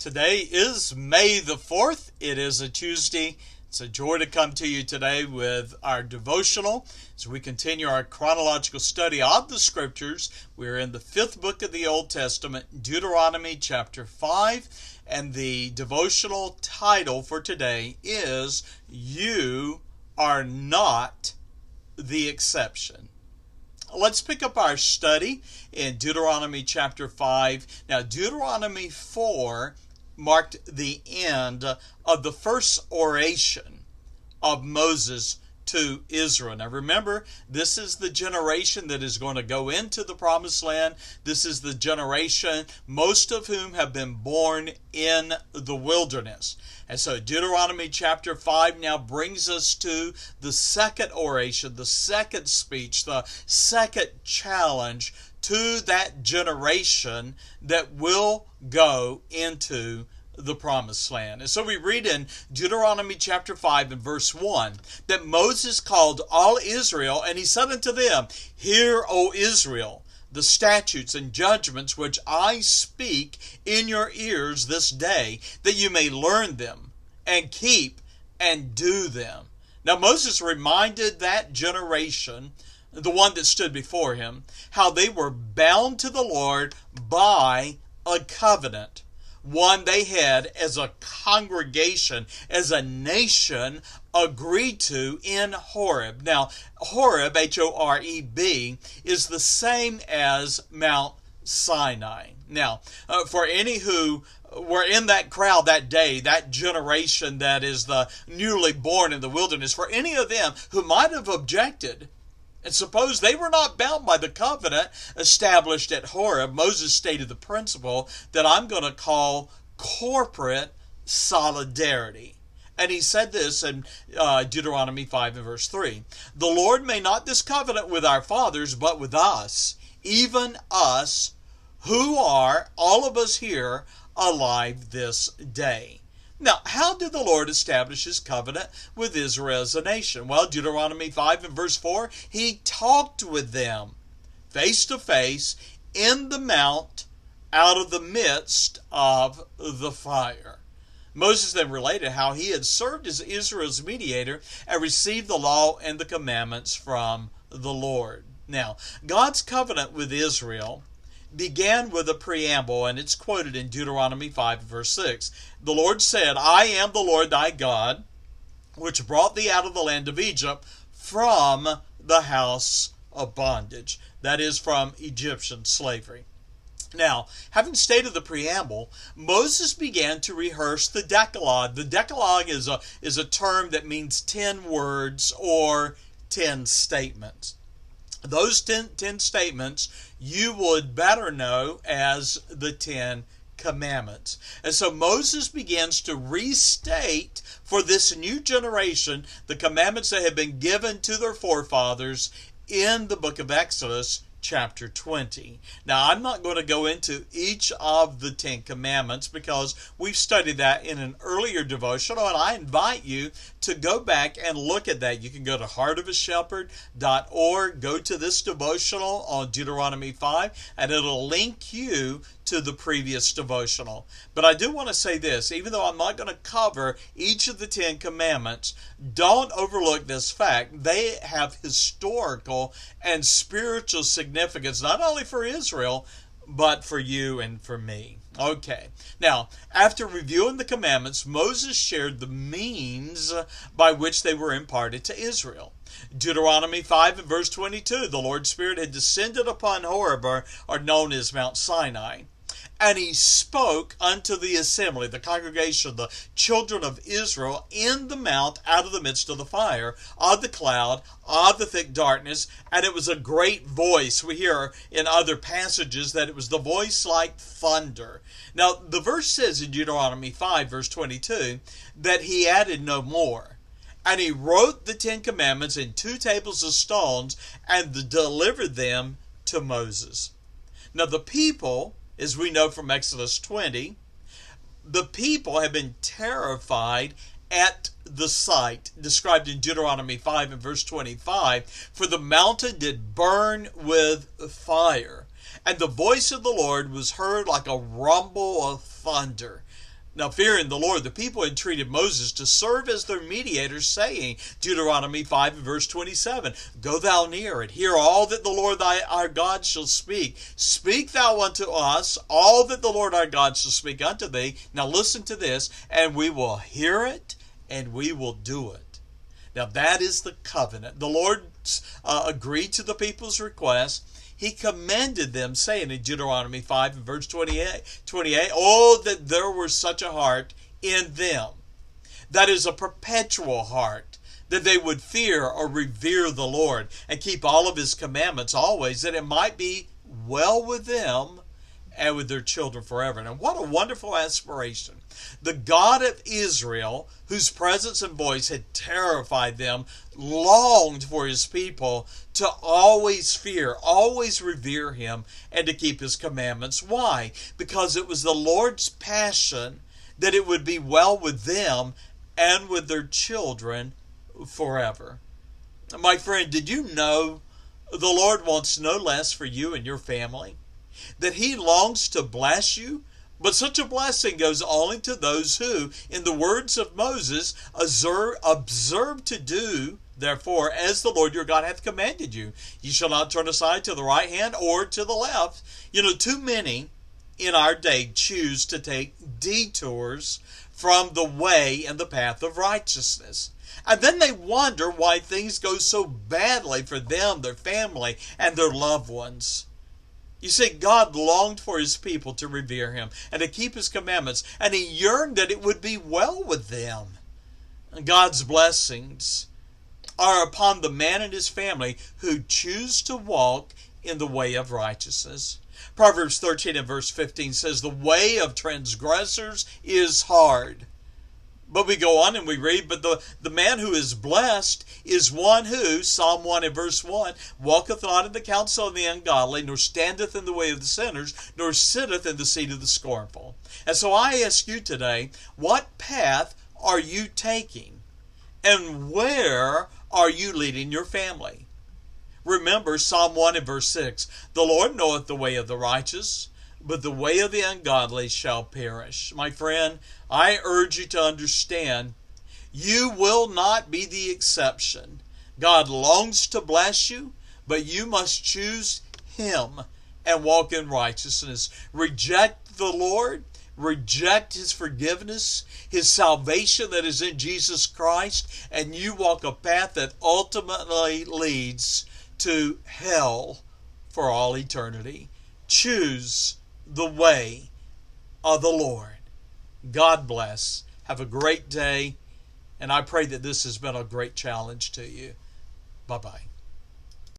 Today is May the 4th. It is a Tuesday. It's a joy to come to you today with our devotional as we continue our chronological study of the Scriptures. We're in the fifth book of the Old Testament, Deuteronomy chapter 5, and the devotional title for today is You Are Not the Exception. Let's pick up our study in Deuteronomy chapter 5. Now, Deuteronomy 4 marked the end of the first oration of Moses to Israel. Now remember, this is the generation that is going to go into the promised land. This is the generation, most of whom have been born in the wilderness. And so Deuteronomy chapter 5 now brings us to the second oration, the second speech, the second challenge to that generation that will go into the promised land. And so we read in Deuteronomy chapter 5 and verse 1 that Moses called all Israel, and he said unto them, Hear, O Israel, the statutes and judgments which I speak in your ears this day, that you may learn them and keep and do them. Now Moses reminded that generation, the one that stood before him, how they were bound to the Lord by a covenant, one they had as a congregation, as a nation, agreed to in Horeb. Now, Horeb, H-O-R-E-B, is the same as Mount Sinai. Now, for any who were in that crowd that day, that generation that is the newly born in the wilderness, for any of them who might have objected, and suppose they were not bound by the covenant established at Horeb, Moses stated the principle that I'm going to call corporate solidarity. And he said this in Deuteronomy 5 and verse 3. The Lord made not this covenant with our fathers, but with us, even us who are, all of us here, alive this day. Now, how did the Lord establish his covenant with Israel as a nation? Well, Deuteronomy 5 and verse 4, he talked with them face to face in the mount out of the midst of the fire. Moses then related how he had served as Israel's mediator and received the law and the commandments from the Lord. Now, God's covenant with Israel began with a preamble, and it's quoted in Deuteronomy 5 verse 6. The Lord said, I am the Lord thy God, which brought thee out of the land of Egypt from the house of bondage. That is, from Egyptian slavery. Now, having stated the preamble, Moses began to rehearse the Decalogue. The Decalogue is a term that means 10 words or 10 statements. Those 10 statements you would better know as the 10 Commandments. And so Moses begins to restate for this new generation the commandments that had been given to their forefathers in the book of Exodus chapter 20. Now, I'm not going to go into each of the 10 commandments because we've studied that in an earlier devotional, and I invite you to go back and look at that. You can go to heartofashepherd.org, go to this devotional on Deuteronomy 5, and it'll link you to the previous devotional. But I do want to say this, even though I'm not going to cover each of the 10 commandments, don't overlook this fact. They have historical and spiritual significance, not only for Israel, but for you and for me. Okay, now, after reviewing the commandments, Moses shared the means by which they were imparted to Israel. Deuteronomy 5 and verse 22, the Lord's Spirit had descended upon Horeb, or known as Mount Sinai, and he spoke unto the assembly, the congregation, the children of Israel, in the mount out of the midst of the fire, of the cloud, of the thick darkness, and it was a great voice. We hear in other passages that it was the voice like thunder. Now, the verse says in Deuteronomy 5, verse 22, that he added no more. And he wrote the 10 commandments in 2 tables of stones and delivered them to Moses. Now, the people, as we know from Exodus 20, the people have been terrified at the sight, described in Deuteronomy 5 and verse 25, for the mountain did burn with fire, and the voice of the Lord was heard like a rumble of thunder. Now, fearing the Lord, the people entreated Moses to serve as their mediator, saying, Deuteronomy 5 and verse 27, Go thou near and hear all that the Lord our God shall speak. Speak thou unto us all that the Lord our God shall speak unto thee. Now listen to this, and we will hear it, and we will do it. Now that is the covenant. The Lord agreed to the people's request. He commended them, saying in Deuteronomy 5 and verse 28, Oh, that there were such a heart in them. That is a perpetual heart, that they would fear or revere the Lord and keep all of his commandments always, that it might be well with them and with their children forever. And what a wonderful aspiration. The God of Israel, whose presence and voice had terrified them, longed for his people to always fear, always revere him, and to keep his commandments. Why? Because it was the Lord's passion that it would be well with them and with their children forever. My friend, did you know the Lord wants no less for you and your family? That he longs to bless you, but such a blessing goes only to those who, in the words of Moses, observe to do, therefore, as the Lord your God hath commanded you. You shall not turn aside to the right hand or to the left. You know, too many in our day choose to take detours from the way and the path of righteousness. And then they wonder why things go so badly for them, their family, and their loved ones. You see, God longed for his people to revere him and to keep his commandments, and he yearned that it would be well with them. And God's blessings are upon the man and his family who choose to walk in the way of righteousness. Proverbs 13 and verse 15 says, The way of transgressors is hard. But we go on and we read, But the man who is blessed is one who, Psalm 1 and verse 1, walketh not in the counsel of the ungodly, nor standeth in the way of the sinners, nor sitteth in the seat of the scornful. And so I ask you today, what path are you taking? And where are you leading your family? Remember Psalm 1 and verse 6, The Lord knoweth the way of the righteous, but the way of the ungodly shall perish. My friend, I urge you to understand, you will not be the exception. God longs to bless you, but you must choose him and walk in righteousness. Reject the Lord, reject his forgiveness, his salvation that is in Jesus Christ, and you walk a path that ultimately leads to hell for all eternity. Choose the way of the Lord. God bless. Have a great day, and I pray that this has been a great challenge to you. Bye-bye.